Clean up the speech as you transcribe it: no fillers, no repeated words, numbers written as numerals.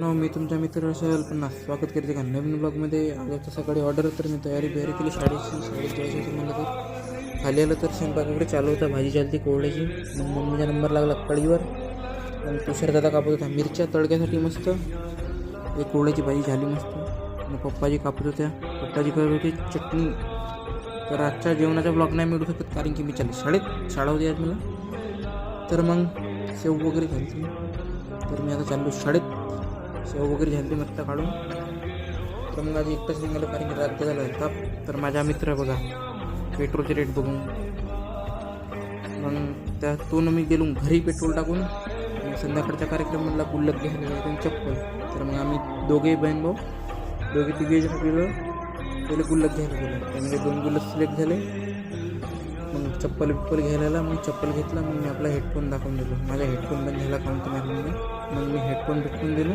मी तुमच्या मित्र पुन्हा स्वागत करते का नवीन ब्लॉगमध्ये. आजच्या सकाळी ऑर्डर तर मी तयारी केली शाळेत जायचं होतं म्हणलं तर खाली आलं तर स्वयंपाकाकडे चालू होता. भाजी चालती कोवळ्याची. मग मम्मीचा नंबर लागला कढीवर. मग तुषार दादा कापत होता मिरच्या तडक्यासाठी मस्त. एक कोवळ्याची भाजी झाली मस्त. मग पप्पाजी कापत होत्या. पप्पाजी करत होती चटणी. तर आजच्या जेवणाचा ब्लॉग नाही मिळू शकत कारण की मी शाळा होती आज मला. तर मग शेव वगैरे घालते. तर मी आता चाललो शाळेत. शेव वगैरे झाली मस्त काढून. तर मग आज एकटाच निघालो कारण की रात्र झाला ताप. तर माझा मित्र बघा पेट्रोलचे रेट बघून मग त्यातून मी गेलो घरी पेट्रोल टाकून. संध्याकाळचा कार्यक्रम म्हणला गुल्लक घ्यायला चप्पल. तर मग आम्ही दोघे बहीण भाऊ तिघे जण गेलो. पहिले गुल्लक घ्यायला गेलो. त्यामध्ये 2 गुल्लक सिलेक्ट झाले. मग चप्पल घ्यायला मग चप्पल घेतला. मग मी आपला हेडफोन दाखवून दिलो. माझा हेडफोन बंद झाला काउंट मारल्यामुळे. मग मी हेडफोन भेटून दिलो.